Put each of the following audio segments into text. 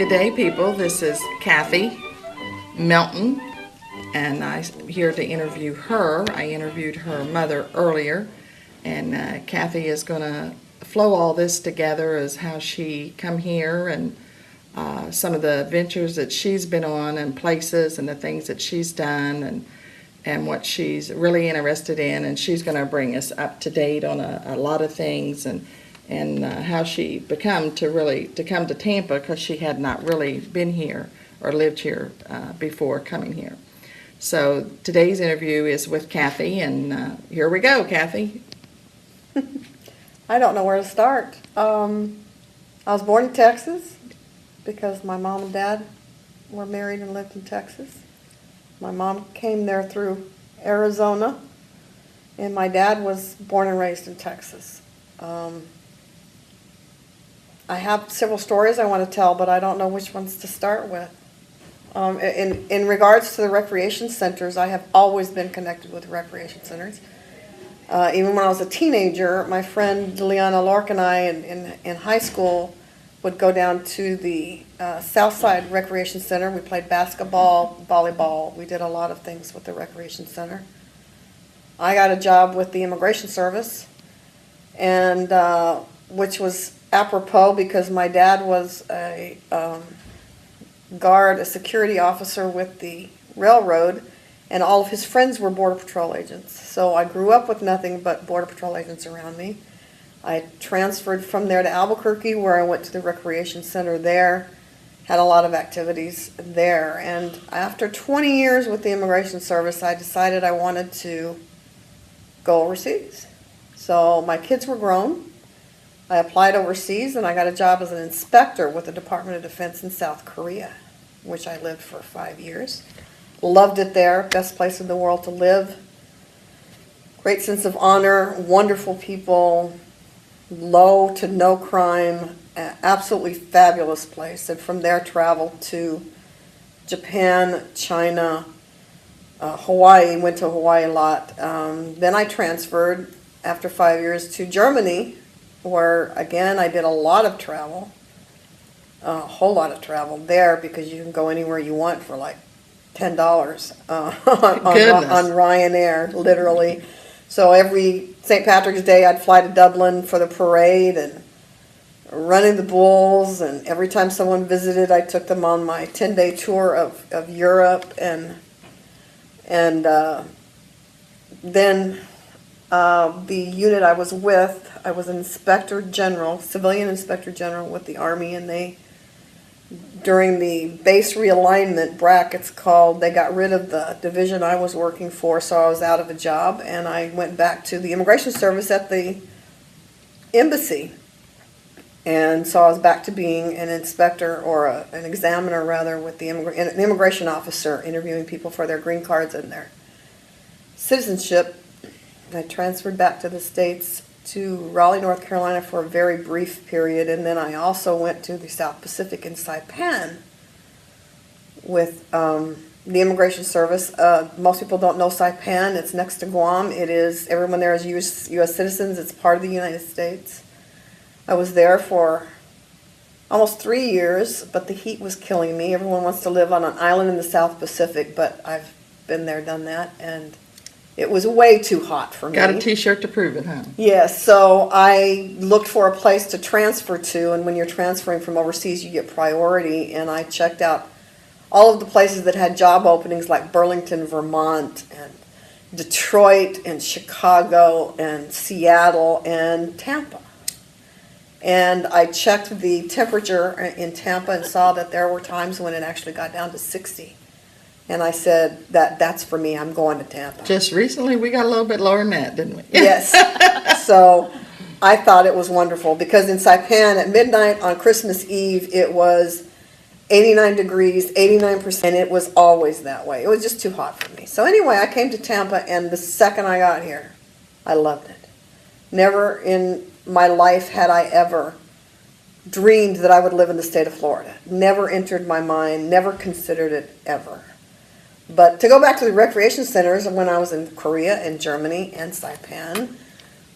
Good day, people. This is Kathi Melton, and I'm here to interview her. I interviewed her mother earlier, and Kathi is going to flow all this together as how she come here and some of the ventures that she's been on and places and the things that she's done and what she's really interested in. And she's going to bring us up to date on a lot of things and how she to come to Tampa, because she had not really been here or lived here before coming here. So today's interview is with Kathi, and here we go, Kathi. I don't know where to start. I was born in Texas because my mom and dad were married and lived in Texas. My mom came there through Arizona, and my dad was born and raised in Texas. I have several stories I want to tell, but I don't know which ones to start with. In regards to the recreation centers, I have always been connected with recreation centers. Even when I was a teenager, my friend Leanna Lork and I in high school would go down to the Southside Recreation Center. We played basketball, volleyball. We did a lot of things with the recreation center. I got a job with the Immigration Service, and which was apropos because my dad was a security officer with the railroad, and all of his friends were Border Patrol agents. So I grew up with nothing but Border Patrol agents around me. I transferred from there to Albuquerque, where I went to the recreation center there, had a lot of activities there. And after 20 years with the Immigration Service, I decided I wanted to go overseas. So my kids were grown. I applied overseas, and I got a job as an inspector with the Department of Defense in South Korea, which I lived for 5 years. Loved it there, best place in the world to live. Great sense of honor, wonderful people, low to no crime, absolutely fabulous place. And from there traveled to Japan, China, Hawaii, went to Hawaii a lot. Then I transferred after 5 years to Germany, where again I did a lot of travel, a whole lot of travel there, because you can go anywhere you want for like $10 on Ryanair, literally. So every St. Patrick's Day I'd fly to Dublin for the parade and running the bulls, and every time someone visited I took them on my 10-day tour of Europe, and then the unit I was with, I was an inspector general, civilian inspector general with the Army, and they, during the base realignment, BRAC it's called, they got rid of the division I was working for, so I was out of a job, and I went back to the Immigration Service at the embassy. And so I was back to being an inspector, or an examiner rather, with an immigration officer, interviewing people for their green cards and their citizenship. I transferred back to the States to Raleigh, North Carolina for a very brief period, and then I also went to the South Pacific in Saipan with the Immigration Service. Most people don't know Saipan. It's next to Guam. Everyone there is U.S. citizens. It's part of the United States. I was there for almost 3 years, but the heat was killing me. Everyone wants to live on an island in the South Pacific, but I've been there, done that, and it was way too hot for me. Got a t-shirt to prove it, huh? Yes, so I looked for a place to transfer to, and when you're transferring from overseas, you get priority, and I checked out all of the places that had job openings, like Burlington, Vermont, and Detroit, and Chicago, and Seattle, and Tampa. And I checked the temperature in Tampa and saw that there were times when it actually got down to 60. And I said, that's for me, I'm going to Tampa. Just recently we got a little bit lower than that, didn't we? Yes. So I thought it was wonderful, because in Saipan at midnight on Christmas Eve it was 89 degrees, 89%, and it was always that way. It was just too hot for me. So anyway, I came to Tampa, and the second I got here, I loved it. Never in my life had I ever dreamed that I would live in the state of Florida. Never entered my mind, never considered it ever. But to go back to the recreation centers, when I was in Korea and Germany and Saipan,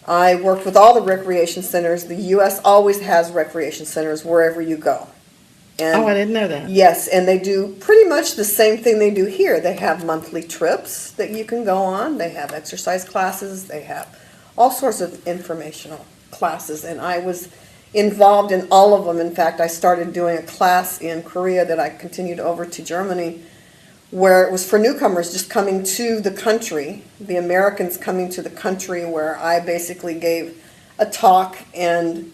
I worked with all the recreation centers. The U.S. always has recreation centers wherever you go. And Oh, I didn't know that. yes, and they do pretty much the same thing they do here. They have monthly trips that you can go on. They have exercise classes. They have all sorts of informational classes. And I was involved in all of them. In fact, I started doing a class in Korea that I continued over to Germany, where it was for newcomers just coming to the country, the Americans coming to the country, where I basically gave a talk and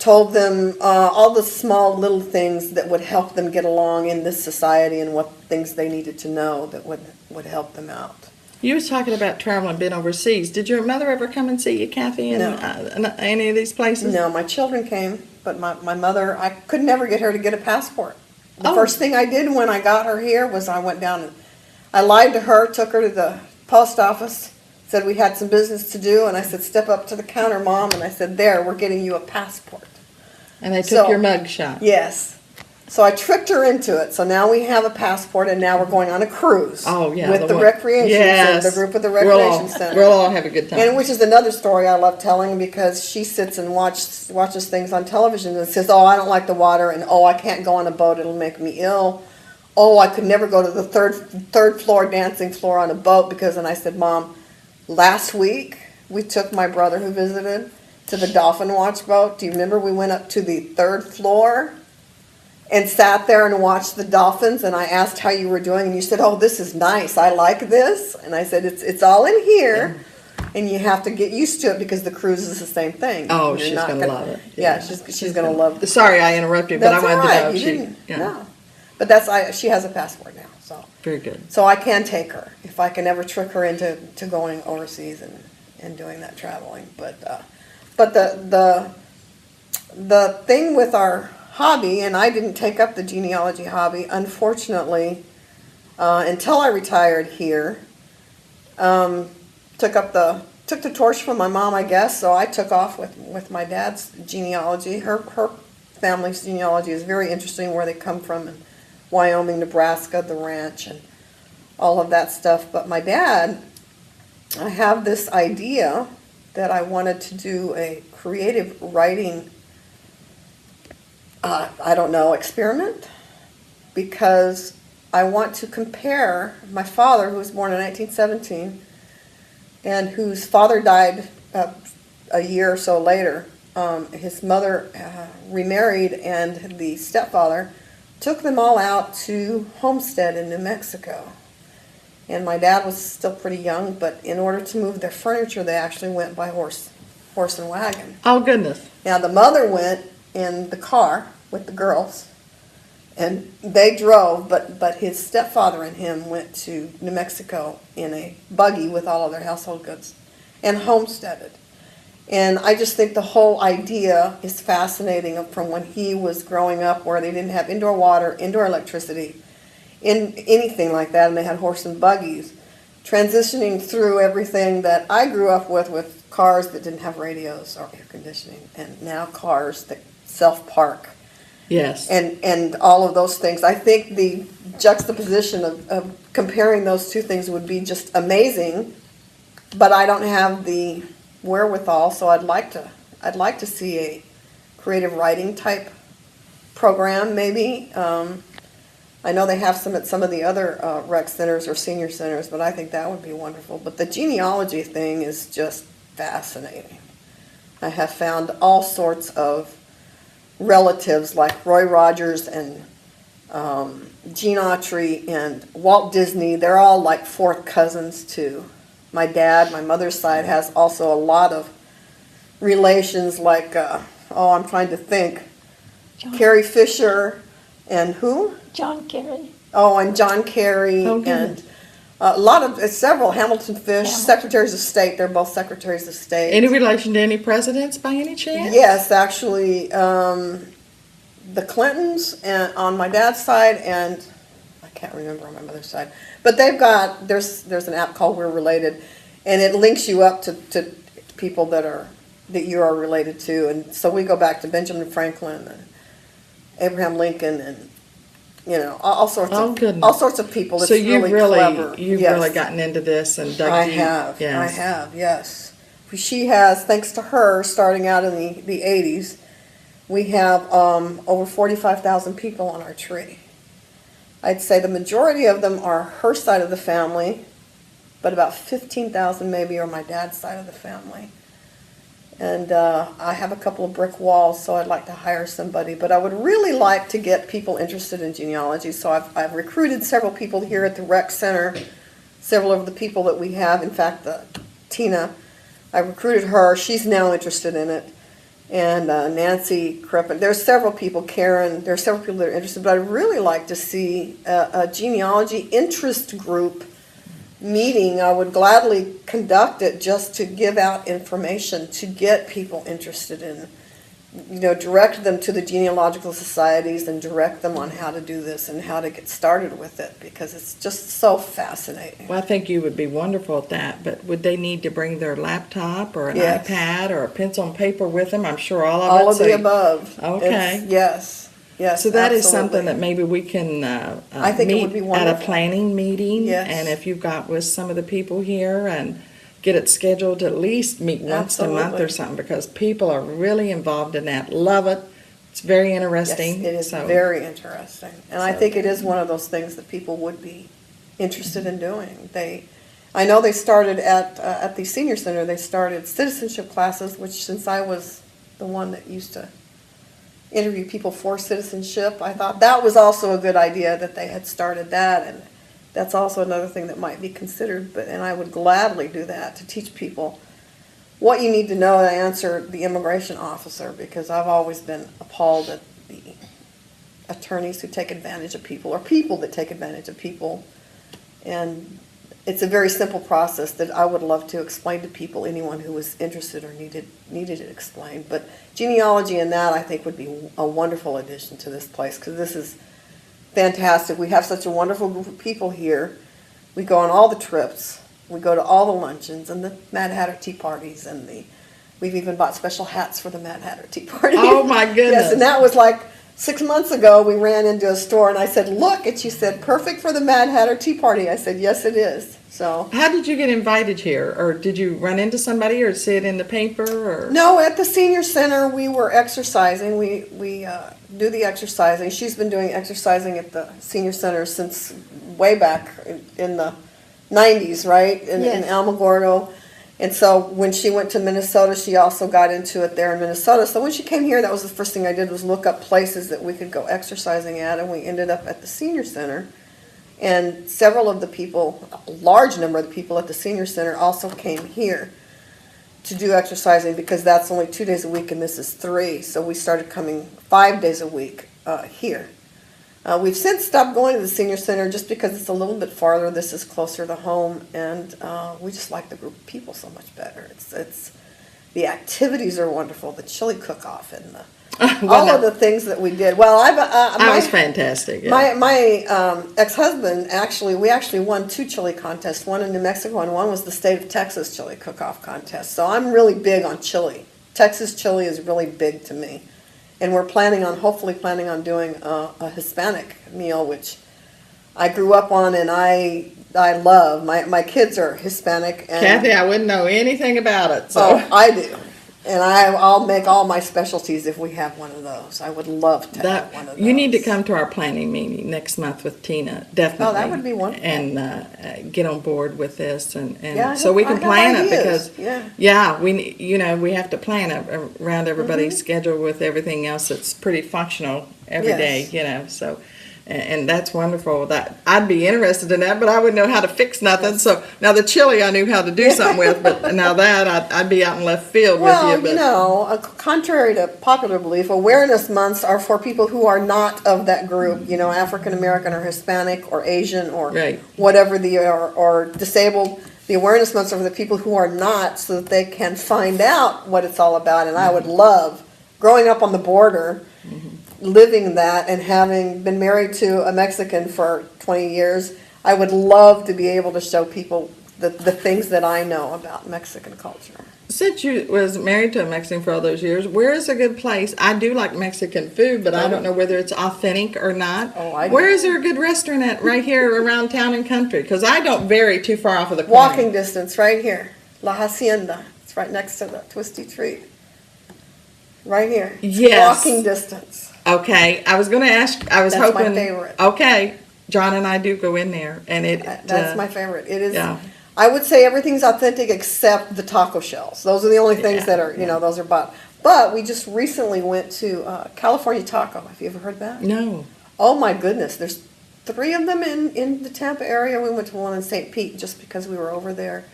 told them all the small little things that would help them get along in this society and what things they needed to know that would help them out. You was talking about traveling, being overseas. Did your mother ever come and see you, Kathy, in No. any of these places? No, my children came, but my mother, I could never get her to get a passport. The Oh. first thing I did when I got her here was I went down and I lied to her, took her to the post office, said we had some business to do, and I said, step up to the counter, Mom, and I said, there, we're getting you a passport. And they took So- your mug shot. Yes. So I tricked her into it. So now we have a passport, and now we're going on a cruise. Oh, yeah. With the one- recreation yes. center, the group at the We'll recreation all- center. We'll all have a good time. And which is another story I love telling, because she sits and watches things on television and says, oh, I don't like the water, and oh, I can't go on a boat, it'll make me ill. Oh, I could never go to the third floor dancing floor on a boat, because, and I said, Mom, last week we took my brother who visited to the dolphin watch boat. Do you remember we went up to the third floor and sat there and watched the dolphins, and I asked how you were doing, and you said, oh, this is nice, I like this. And I said, it's all in here, and you have to get used to it, because the cruise is the same thing. Oh, You're she's not going to love it. Yeah, she's going to love it. Sorry I interrupted, but That's I all wanted to know right, if you she... didn't, yeah. no. But she has a passport now, so. Very good. So I can take her, if I can ever trick her into going overseas and doing that traveling. But the thing with our hobby, and I didn't take up the genealogy hobby, unfortunately, until I retired here. Took the torch from my mom, I guess, so I took off with my dad's genealogy. Her family's genealogy is very interesting, where they come from in Wyoming, Nebraska, the ranch, and all of that stuff. But my dad, I have this idea that I wanted to do a creative writing experiment, because I want to compare my father, who was born in 1917, and whose father died a year or so later. His mother remarried, and the stepfather took them all out to Homestead in New Mexico. And my dad was still pretty young, but in order to move their furniture, they actually went by horse and wagon. Oh, goodness. Now, the mother went in the car with the girls, and they drove, but his stepfather and him went to New Mexico in a buggy with all of their household goods and homesteaded. And I just think the whole idea is fascinating, from when he was growing up, where they didn't have indoor water, indoor electricity, anything like that, and they had horse and buggies, transitioning through everything that I grew up with cars that didn't have radios or air conditioning, and now cars that self-park. Yes. And all of those things. I think the juxtaposition of comparing those two things would be just amazing, but I don't have the wherewithal, so I'd like to see a creative writing type program, maybe. I know they have some at some of the other rec centers or senior centers, but I think that would be wonderful. But the genealogy thing is just fascinating. I have found all sorts of relatives like Roy Rogers and Gene Autry and Walt Disney. They're all like fourth cousins to my dad. My mother's side has also a lot of relations like, I'm trying to think, Carrie Fisher and who? John Kerry. Oh, and John Kerry, Oh, good. and several Hamilton Fish, secretaries of state. They're both secretaries of state. Any relation to any presidents by any chance? Yes, actually, the Clintons on my dad's side, and I can't remember on my mother's side. But they've got, there's an app called We're Related, and it links you up to people that you are related to. And so we go back to Benjamin Franklin and Abraham Lincoln and all sorts of people. It's So you've clever. You've Yes. really gotten into this and dug I deep. have. Yes. I have, yes. She has, thanks to her, starting out in the 80s, We have over 45,000 people on our tree. I'd say the majority of them are her side of the family, but about 15,000 maybe are my dad's side of the family. And I have a couple of brick walls, so I'd like to hire somebody. But I would really like to get people interested in genealogy. So I've recruited several people here at the rec center, several of the people that we have. In fact, Tina, I recruited her. She's now interested in it. And Nancy Kreppen. There's several people, Karen, there's several people that are interested. But I'd really like to see a genealogy interest group meeting. I would gladly conduct it just to give out information, to get people interested in, direct them to the genealogical societies and direct them on how to do this and how to get started with it, because it's just so fascinating. Well, I think you would be wonderful at that, but would they need to bring their laptop or an Yes. iPad or a pencil and paper with them? I'm sure All of the above. Okay. Yes. So that absolutely. is something that maybe we can I think it meet would be at a wonderful. planning meeting. Yes. And if you've got with some of the people here and get it scheduled to at least meet once a month Absolutely. or something, because people are really involved in that, love it. It's very Yes, interesting. it is So, very interesting. And I So- think it is one of those things that people would be interested in doing. I know they started at the senior center, they started citizenship classes, which since I was the one that used to interview people for citizenship, I thought that was also a good idea that they had started that, and that's also another thing that might be considered. And I would gladly do that, to teach people what you need to know to answer the immigration officer, because I've always been appalled at the attorneys who take advantage of people, or people that take advantage of people. And it's a very simple process that I would love to explain to people, anyone who was interested or needed it explained. But genealogy and that, I think, would be a wonderful addition to this place, because this is fantastic. We have such a wonderful group of people here. We go on all the trips. We go to all the luncheons and the Mad Hatter tea parties, and we've even bought special hats for the Mad Hatter tea parties. Oh, my goodness. Yes, and that was like 6 months ago. We ran into a store and I said, "Look," and she said, "Perfect for the Mad Hatter tea party." I said, "Yes, it is." So. how did you get invited here? Or did you run into somebody or see it in the paper? Or No, at the senior center we were exercising. We do the exercising. She's been doing exercising at the senior center since way back in the 90s, right? In Yes. Alamogordo. And so when she went to Minnesota, she also got into it there in Minnesota. So when she came here, that was the first thing I did, was look up places that we could go exercising at, and we ended up at the senior center. And several of the people, a large number of the people at the senior center also came here to do exercising, because that's only 2 days a week and this is 3. So we started coming 5 days a week here. We've since stopped going to the senior center just because it's a little bit farther. This is closer to home, and we just like the group of people so much better. It's the activities are wonderful. The chili cook-off and all of the things that we did. Well, that was fantastic. Yeah. My ex-husband, we actually won 2 chili contests, one in New Mexico and one was the state of Texas chili cook-off contest. So I'm really big on chili. Texas chili is really big to me. And we're hopefully planning on doing a Hispanic meal, which I grew up on and I love. My kids are Hispanic. And Kathy, I wouldn't know anything about it. So. Oh, I do. And I'll make all my specialties if we have one of those. I would love to have one of those. You need to come to our planning meeting next month with Tina, definitely. Oh, that would be wonderful. And get on board with this, and Yeah, so we can I have plan it, ideas. because Yeah. we have to plan around everybody's Mm-hmm. schedule with everything else that's pretty functional every day. Yes. So. And that's wonderful. That I'd be interested in that, but I wouldn't know how to fix nothing. So now the chili I knew how to do something with, but now that I'd be out in left field Well, with you. contrary to popular belief, awareness months are for people who are not of that group. African American or Hispanic or Asian or Right. whatever or disabled. The awareness months are for the people who are not, so that they can find out what it's all about. And I would love, growing up on the border, living that and having been married to a Mexican for 20 years, I would love to be able to show people the things that I know about Mexican culture. Since you was married to a Mexican for all those years, where is a good place? I do like Mexican food, but I don't know whether it's authentic or not. Oh, I do. Where is there a good restaurant at right here around town and country? Because I don't vary too far off of the corner. Walking distance, right here, La Hacienda. It's right next to the Twisty Treat. right here. Yes. Walking distance. Okay, I was going to ask. I was That's my hoping. favorite. Okay, John and I do go in there, and it. That's my favorite. It is. Yeah. I would say everything's authentic except the taco shells. Those are the only things that are, those are bought. But we just recently went to California Taco. Have you ever heard that? No. Oh my goodness, there's 3 of them in the Tampa area. We went to one in St. Pete just because we were over there.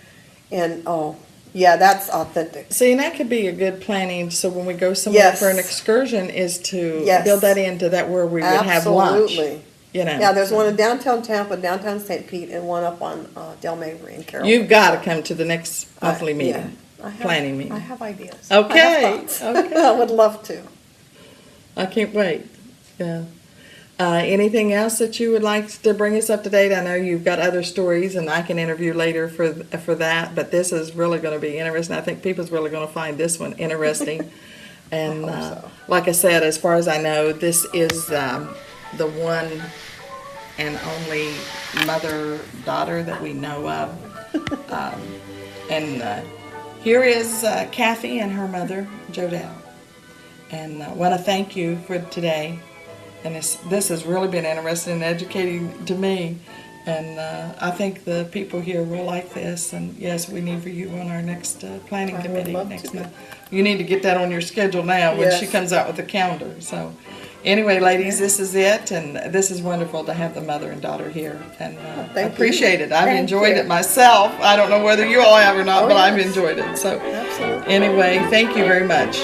And oh, yeah, that's authentic. See, and that could be a good planning. So when we go somewhere for an Yes. excursion, is to Yes. build that into that where we would have lunch. Absolutely. You know. Yeah, there's one in downtown Tampa, downtown St. Pete, and one up on Del Mabry in Carroll. You've got to come to the next monthly meeting, planning meeting. I have ideas. Okay, I have thoughts. okay. I would love to. I can't wait. Yeah. Anything else that you would like to bring us up to date? I know you've got other stories, and I can interview later for that. But this is really going to be interesting. I think people's really going to find this one interesting. And I hope so. like I said, as far as I know, this is the one and only mother-daughter that we know of. And here is Kathi and her mother, Jodelle. And I want to thank you for today. And this has really been interesting and educating to me. And I think the people here will like this. And yes, we need for you on our next planning I would committee love next to. month. You need to get that on your schedule now when she Yes. comes out with the calendar. So anyway, ladies, this is it. And this is wonderful to have the mother and daughter here. And I Thank you. appreciate it. I've Thank enjoyed you. it myself. I don't know whether you all have or not, Oh, but I've yes. enjoyed it. So Absolutely. anyway, thank you very much.